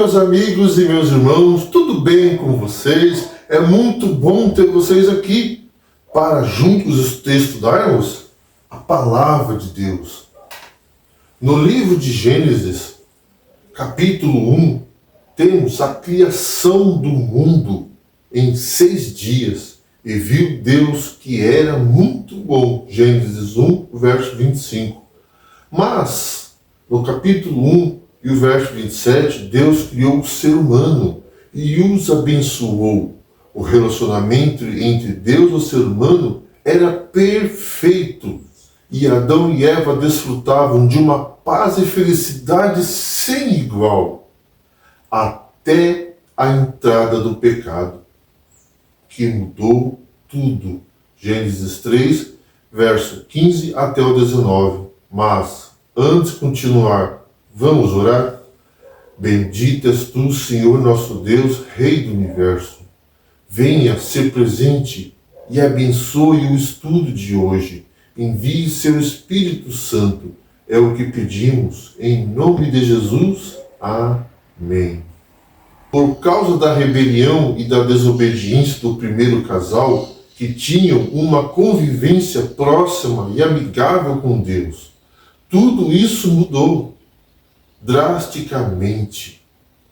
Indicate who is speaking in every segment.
Speaker 1: meus amigos e meus irmãos, tudo bem com vocês? É muito bom ter vocês aqui para juntos estudarmos a Palavra de Deus. No livro de Gênesis, capítulo 1, temos a criação do mundo em 6 dias. E viu Deus que era muito bom. Gênesis 1, verso 25. Mas, no capítulo 1 e o verso 27, Deus criou o ser humano e os abençoou. O relacionamento entre Deus e o ser humano era perfeito. E Adão e Eva desfrutavam de uma paz e felicidade sem igual. Até a entrada do pecado, que mudou tudo. Gênesis 3, verso 15 até o 19. Mas, antes de continuar, vamos orar? Bendito és tu, Senhor nosso Deus, Rei do Universo. Venha ser presente e abençoe o estudo de hoje. Envie seu Espírito Santo. É o que pedimos, em nome de Jesus. Amém. Por causa da rebelião e da desobediência do primeiro casal, que tinham uma convivência próxima e amigável com Deus, tudo isso mudou drasticamente.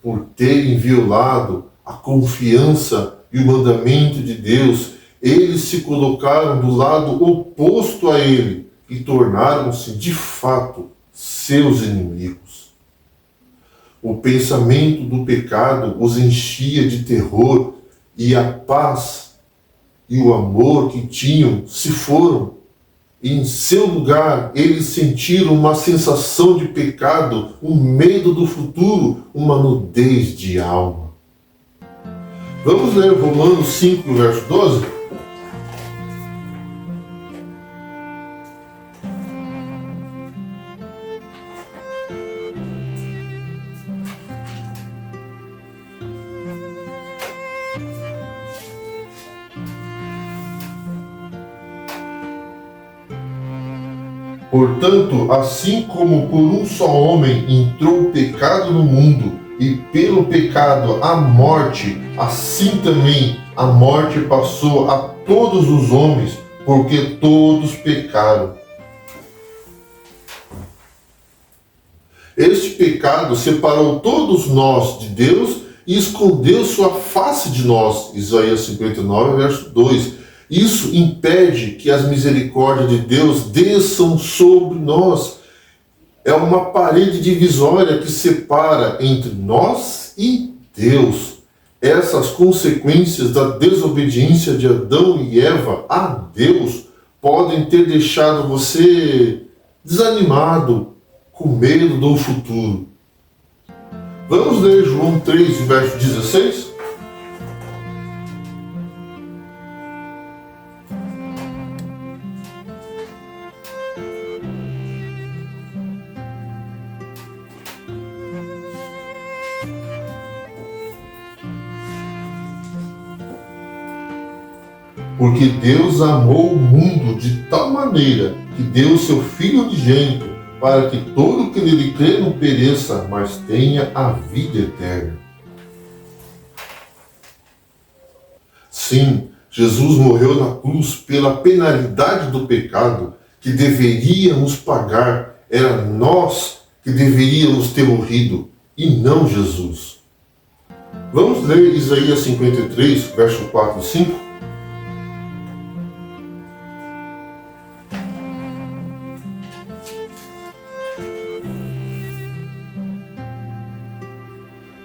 Speaker 1: Por terem violado a confiança e o mandamento de Deus, eles se colocaram do lado oposto a Ele e tornaram-se, de fato, seus inimigos. O pensamento do pecado os enchia de terror e a paz e o amor que tinham se foram. E em seu lugar, eles sentiram uma sensação de pecado, um medo do futuro, uma nudez de alma. Vamos ler Romanos 5, verso 12? Portanto, assim como por um só homem entrou o pecado no mundo, e pelo pecado a morte, assim também a morte passou a todos os homens, porque todos pecaram. Este pecado separou todos nós de Deus e escondeu sua face de nós. Isaías 59, verso 2. Isso impede que as misericórdias de Deus desçam sobre nós. É uma parede divisória que separa entre nós e Deus. Essas consequências da desobediência de Adão e Eva a Deus podem ter deixado você desanimado, com medo do futuro. Vamos ler João 3, verso 16? Porque Deus amou o mundo de tal maneira que deu o seu Filho unigênito, para que todo que nele crê não pereça, mas tenha a vida eterna. Sim, Jesus morreu na cruz pela penalidade do pecado que deveríamos pagar. Era nós que deveríamos ter morrido, e não Jesus. Vamos ler Isaías 53, verso 4 e 5?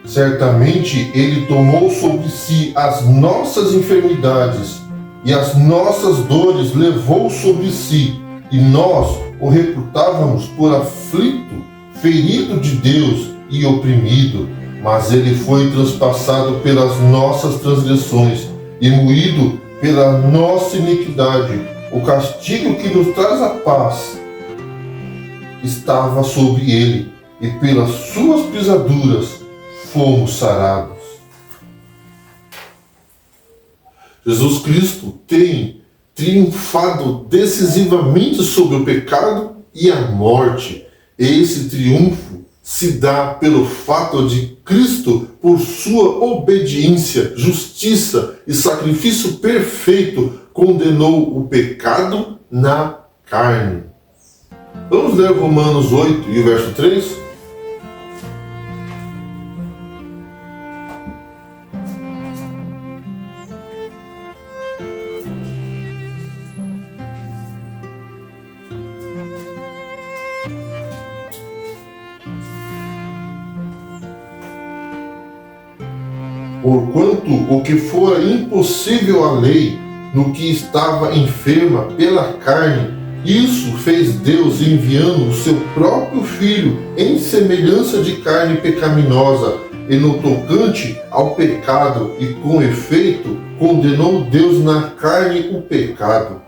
Speaker 1: Certamente Ele tomou sobre si as nossas enfermidades e as nossas dores levou sobre si, e nós o reputávamos por aflito, ferido de Deus e oprimido. Mas Ele foi transpassado pelas nossas transgressões e moído pela nossa iniquidade. O castigo que nos traz a paz estava sobre Ele, e pelas suas pisaduras fomos sarados. Jesus Cristo tem triunfado decisivamente sobre o pecado e a morte. Esse triunfo se dá pelo fato de Cristo, por sua obediência, justiça e sacrifício perfeito, condenou o pecado na carne. Vamos ler Romanos 8 e o verso 3? Porquanto o que fora impossível à lei, no que estava enferma pela carne, isso fez Deus enviando o seu próprio Filho em semelhança de carne pecaminosa, e no tocante ao pecado, e com efeito condenou Deus na carne o pecado.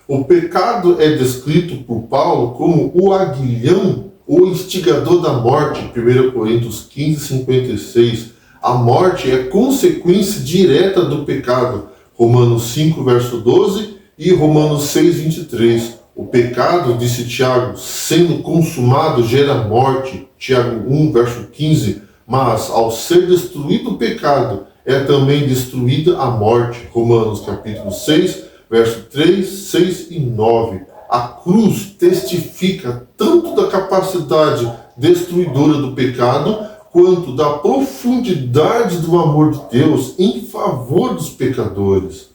Speaker 1: O pecado é descrito por Paulo como o aguilhão, o instigador da morte, 1 Coríntios 15, 56. A morte é consequência direta do pecado, Romanos 5, verso 12 e Romanos 6, 23. O pecado, disse Tiago, sendo consumado gera morte, Tiago 1, verso 15. Mas, ao ser destruído o pecado, é também destruída a morte, Romanos capítulo 6, verso 3, 6 e 9. A cruz testifica tanto da capacidade destruidora do pecado, quanto da profundidade do amor de Deus em favor dos pecadores.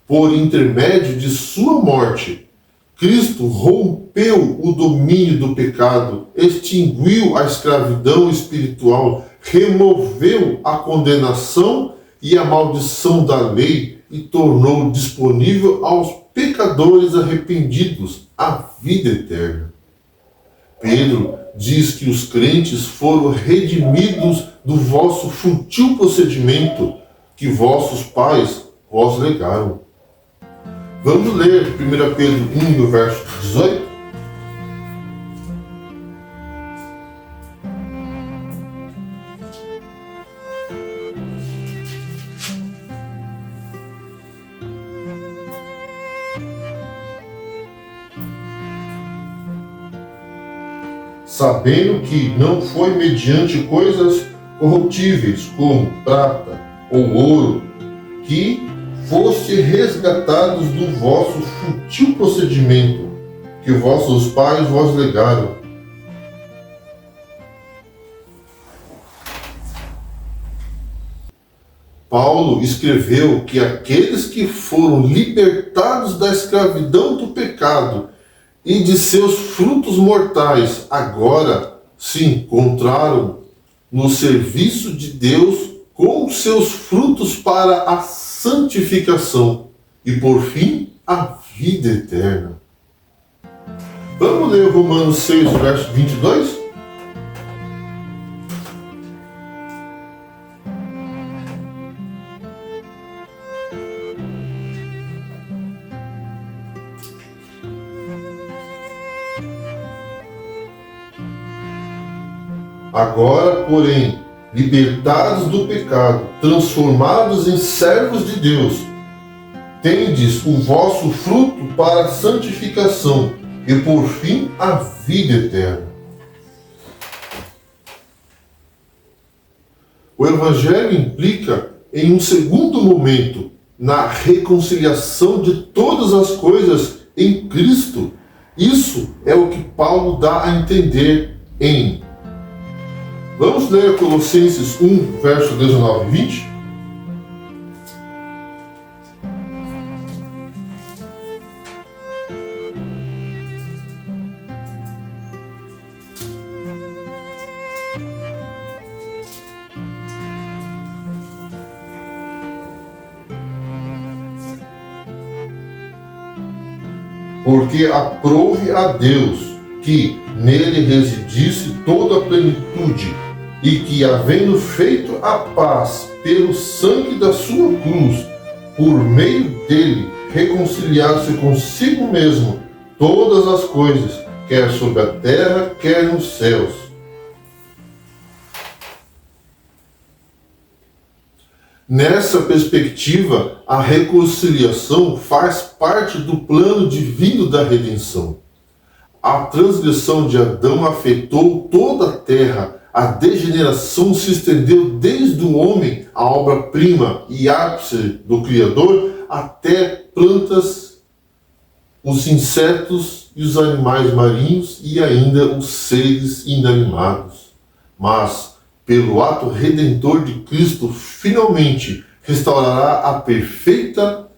Speaker 1: Por intermédio de sua morte, Cristo rompeu o domínio do pecado, extinguiu a escravidão espiritual, removeu a condenação e a maldição da lei e tornou disponível aos pecadores arrependidos a vida eterna. Pedro diz que os crentes foram redimidos do vosso fútil procedimento que vossos pais vos legaram. Vamos ler 1 Pedro 1, no verso 18? Sabendo que não foi mediante coisas corruptíveis, como prata ou ouro, que foste resgatados do vosso fútil procedimento, que vossos pais vos legaram. Paulo escreveu que aqueles que foram libertados da escravidão do pecado e de seus frutos mortais, agora se encontraram no serviço de Deus com seus frutos para a santificação e, por fim, a vida eterna. Vamos ler Romanos 6, verso 22? Agora, porém, libertados do pecado, transformados em servos de Deus, tendes o vosso fruto para a santificação e, por fim, a vida eterna. O Evangelho implica, em um segundo momento, na reconciliação de todas as coisas em Cristo. Isso é o que Paulo dá a entender em... Vamos ler Colossenses 1, verso 19 e 20? Porque aprouve a Deus que nele residisse toda a plenitude, e que, havendo feito a paz pelo sangue da sua cruz, por meio dele reconciliasse consigo mesmo todas as coisas, quer sobre a terra, quer nos céus. Nessa perspectiva, a reconciliação faz parte do plano divino da redenção. a transgressão de Adão afetou toda a terra. A degeneração se estendeu desde o homem, a obra-prima e ápice do Criador, até plantas, os insetos e os animais marinhos e ainda os seres inanimados. Mas, pelo ato redentor de Cristo, finalmente restaurará a perfeita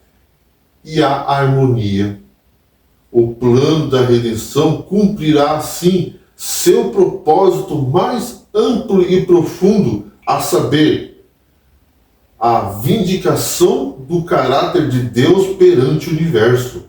Speaker 1: e a harmonia. O plano da redenção cumprirá, assim, seu propósito mais amplo e profundo, a saber, a vindicação do caráter de Deus perante o universo.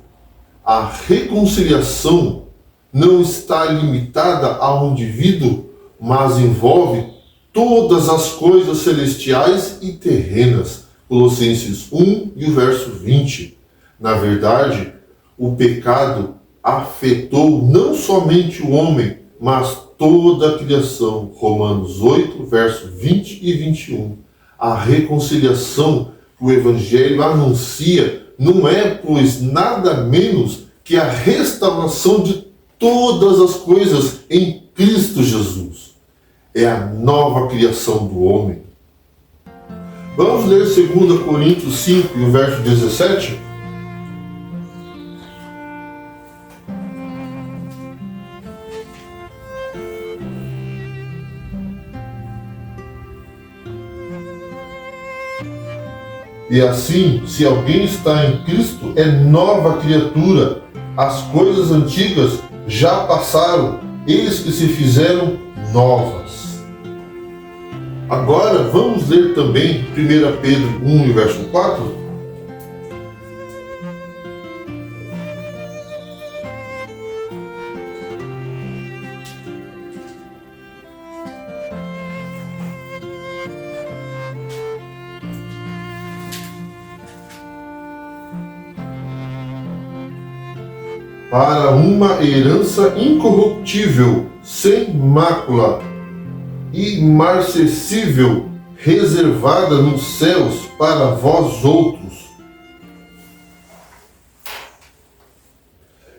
Speaker 1: A reconciliação não está limitada a um indivíduo, mas envolve todas as coisas celestiais e terrenas. Colossenses 1 e o verso 20. Na verdade, o pecado afetou não somente o homem, mas toda a criação. Romanos 8, verso 20 e 21. A reconciliação que o Evangelho anuncia não é, pois, nada menos que a restauração de todas as coisas em Cristo Jesus. É a nova criação do homem. Vamos ler 2 Coríntios 5, o verso 17? E assim, se alguém está em Cristo, é nova criatura. As coisas antigas já passaram, eis que se fizeram novas. Agora vamos ler também 1 Pedro 1, verso 4. Para uma herança incorruptível, sem mácula, imarcessível, reservada nos céus para vós outros.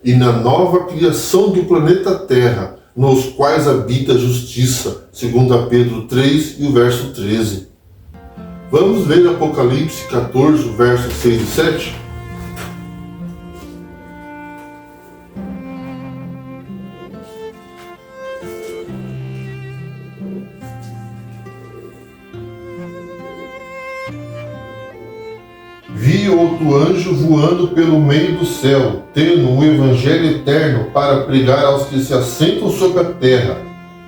Speaker 1: E na nova criação do planeta Terra, nos quais habita a justiça, 2 Pedro 3 e o verso 13. Vamos ler Apocalipse 14, versos 6 e 7? Vi outro anjo voando pelo meio do céu, tendo um evangelho eterno para pregar aos que se assentam sobre a terra,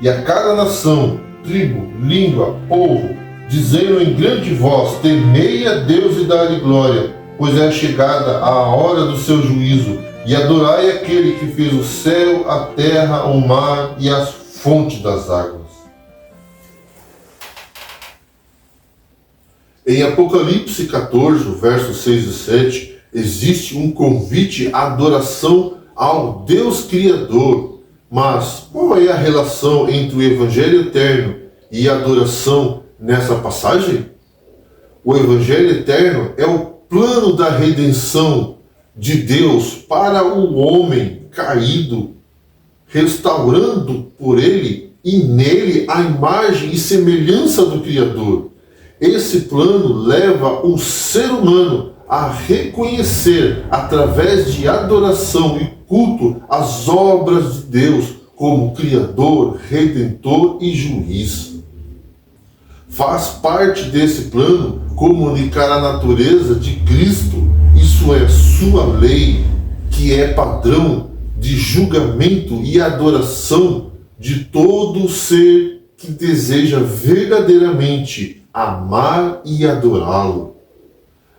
Speaker 1: e a cada nação, tribo, língua, povo, dizendo em grande voz: temei a Deus e dai-lhe glória, pois é chegada a hora do seu juízo, e adorai aquele que fez o céu, a terra, o mar e as fontes das águas. Em Apocalipse 14, versos 6 e 7, existe um convite à adoração ao Deus Criador. Mas qual é a relação entre o Evangelho Eterno e a adoração nessa passagem? O Evangelho Eterno é o plano da redenção de Deus para o homem caído, restaurando por ele e nele a imagem e semelhança do Criador. Esse plano leva o ser humano a reconhecer, através de adoração e culto, as obras de Deus como Criador, Redentor e Juiz. Faz parte desse plano comunicar a natureza de Cristo, isso é, sua lei, que é padrão de julgamento e adoração de todo ser que deseja verdadeiramente amar e adorá-lo.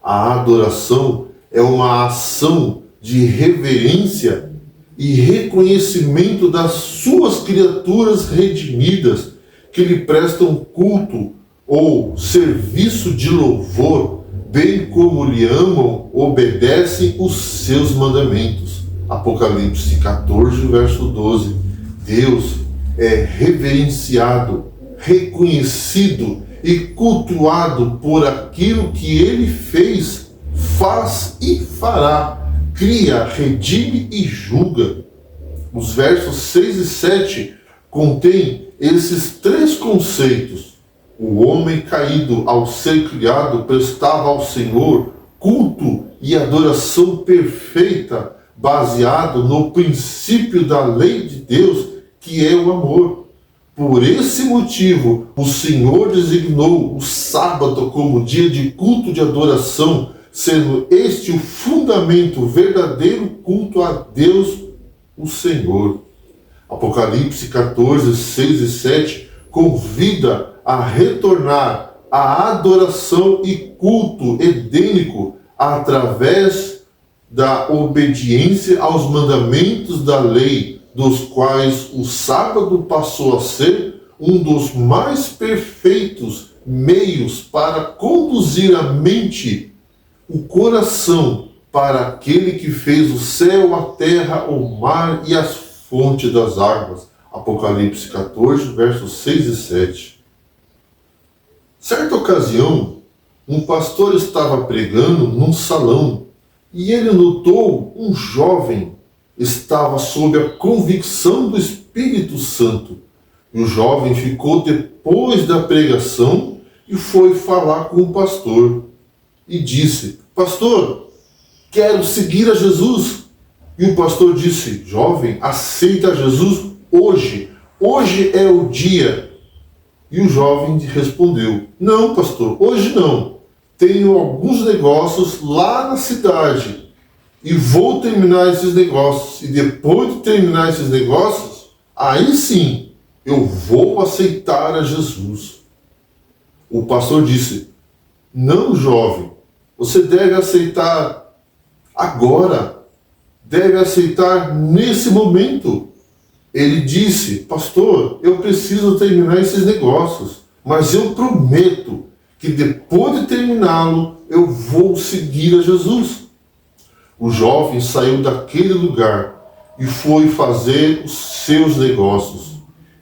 Speaker 1: A adoração é uma ação de reverência e reconhecimento das suas criaturas redimidas que lhe prestam culto ou serviço de louvor, bem como lhe amam, obedecem os seus mandamentos. Apocalipse 14, verso 12. Deus é reverenciado, reconhecido e cultuado por aquilo que ele fez, faz e fará, cria, redime e julga. Os versos 6 e 7 contêm esses três conceitos. O homem caído, ao ser criado, prestava ao Senhor culto e adoração perfeita, baseado no princípio da lei de Deus, que é o amor. Por esse motivo, o Senhor designou o sábado como dia de culto de adoração, sendo este o fundamento, o verdadeiro culto a Deus, o Senhor. Apocalipse 14, 6 e 7 convida a retornar à adoração e culto edênico através da obediência aos mandamentos da lei, dos quais o sábado passou a ser um dos mais perfeitos meios para conduzir a mente, o coração, para aquele que fez o céu, a terra, o mar e as fontes das águas. Apocalipse 14, versos 6 e 7. Certa ocasião, um pastor estava pregando num salão e ele notou um jovem estava sob a convicção do Espírito Santo. E o jovem ficou depois da pregação e foi falar com o pastor e disse: Pastor, quero seguir a Jesus. E o pastor disse: Jovem, aceita Jesus hoje. Hoje é o dia. E o jovem respondeu: Não, pastor, hoje não. Tenho alguns negócios lá na cidade e vou terminar esses negócios. E depois de terminar esses negócios, aí sim eu vou aceitar a Jesus. O pastor disse: Não, jovem, você deve aceitar agora. Deve aceitar nesse momento. Ele disse: Pastor, eu preciso terminar esses negócios, mas eu prometo que depois de terminá-lo, eu vou seguir a Jesus. O jovem saiu daquele lugar e foi fazer os seus negócios.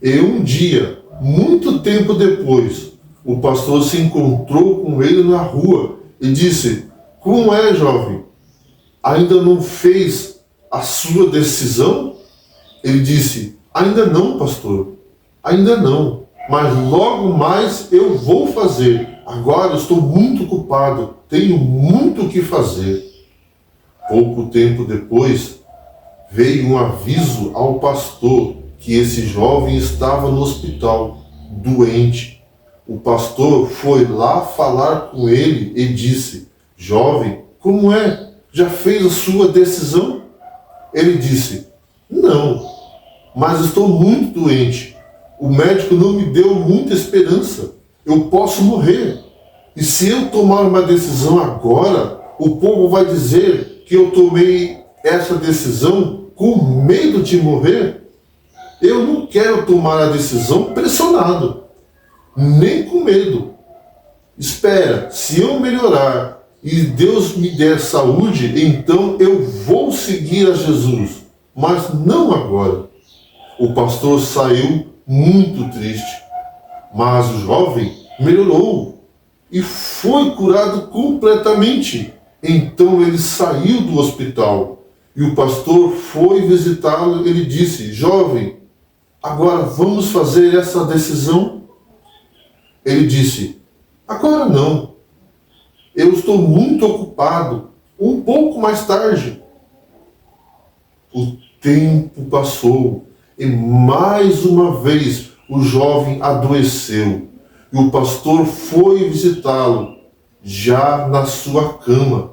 Speaker 1: E um dia, muito tempo depois, o pastor se encontrou com ele na rua e disse: Como é, jovem? Ainda não fez a sua decisão? Ele disse: Ainda não, pastor. Ainda não. Mas logo mais eu vou fazer. Agora estou muito ocupado. Tenho muito o que fazer. Pouco tempo depois, veio um aviso ao pastor que esse jovem estava no hospital, doente. O pastor foi lá falar com ele e disse: Jovem, como é? Já fez a sua decisão? Ele disse: Não, mas estou muito doente. O médico não me deu muita esperança. Eu posso morrer. E se eu tomar uma decisão agora, o povo vai dizer que eu tomei essa decisão com medo de morrer. Eu não quero tomar a decisão pressionado, nem com medo. Espera, se eu melhorar e Deus me der saúde, então eu vou seguir a Jesus, mas não agora. O pastor saiu muito triste, mas o jovem melhorou e foi curado completamente. Então ele saiu do hospital e o pastor foi visitá-lo. Ele disse: Jovem, agora vamos fazer essa decisão? Ele disse: Agora não. Eu estou muito ocupado. Um pouco mais tarde. O tempo passou e mais uma vez o jovem adoeceu. E o pastor foi visitá-lo, já na sua cama,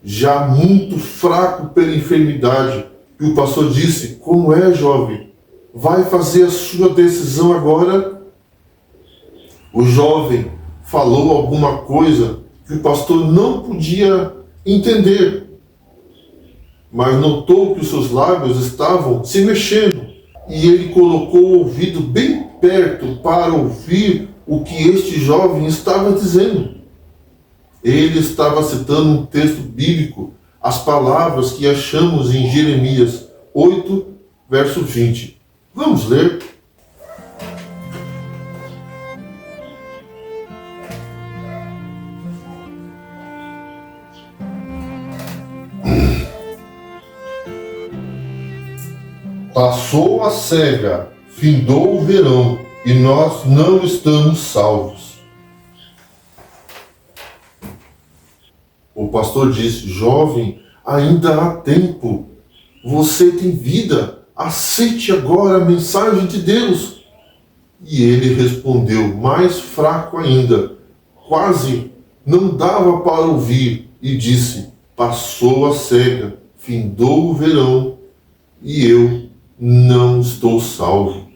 Speaker 1: já muito fraco pela enfermidade. E o pastor disse: Como é, jovem? Vai fazer a sua decisão agora? O jovem falou alguma coisa que o pastor não podia entender, mas notou que os seus lábios estavam se mexendo, e ele colocou o ouvido bem perto para ouvir o que este jovem estava dizendo. Ele estava citando um texto bíblico, as palavras que achamos em Jeremias 8, verso 20. Vamos ler? Passou a cega, findou o verão, e nós não estamos salvos. O pastor disse: jovem, ainda há tempo. Você tem vida. Aceite agora a mensagem de Deus. E ele respondeu, mais fraco ainda, quase não dava para ouvir, e disse: passou a cega, findou o verão, e eu não estou salvo.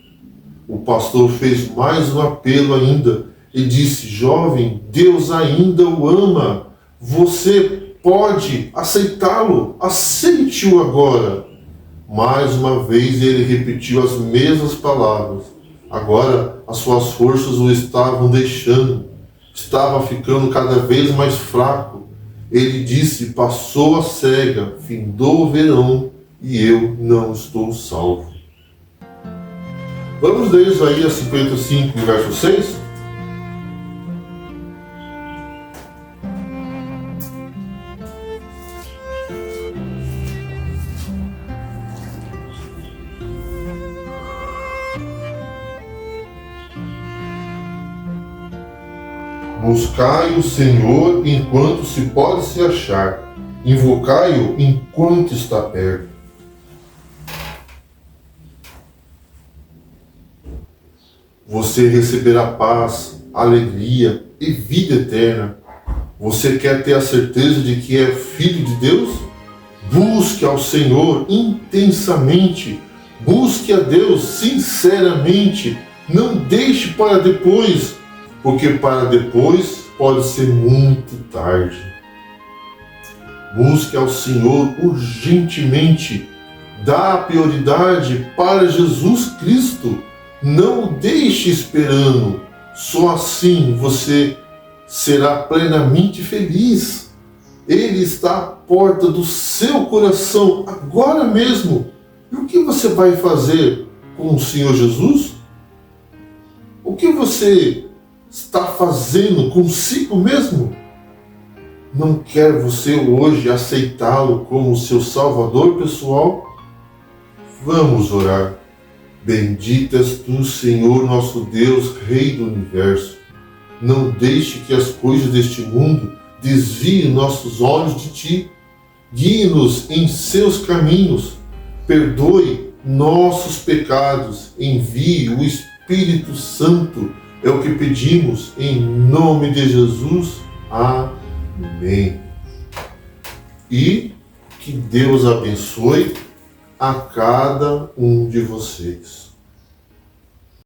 Speaker 1: O pastor fez mais um apelo ainda e disse: jovem, Deus ainda o ama. Você pode aceitá-lo. Aceite-o agora. Mais uma vez ele repetiu as mesmas palavras. Agora as suas forças o estavam deixando. Estava ficando cada vez mais fraco. Ele disse: passou a cega, findou o verão, e eu não estou salvo. Vamos ler Isaías 55, verso 6? Buscai o Senhor enquanto se pode se achar, invocai-o enquanto está perto. Você receberá paz, alegria e vida eterna. Você quer ter a certeza de que é filho de Deus? Busque ao Senhor intensamente. Busque a Deus sinceramente. Não deixe para depois, porque para depois pode ser muito tarde. Busque ao Senhor urgentemente. Dá prioridade para Jesus Cristo. Não o deixe esperando. Só assim você será plenamente feliz. Ele está à porta do seu coração agora mesmo. E o que você vai fazer com o Senhor Jesus? O que você está fazendo consigo mesmo? Não quer você hoje aceitá-lo como seu Salvador pessoal? Vamos orar. Bendito és tu, Senhor, nosso Deus, Rei do Universo. Não deixe que as coisas deste mundo desviem nossos olhos de ti. Guie-nos em seus caminhos. Perdoe nossos pecados. Envie o Espírito Santo. É o que pedimos em nome de Jesus. Amém. E que Deus abençoe a cada um de vocês.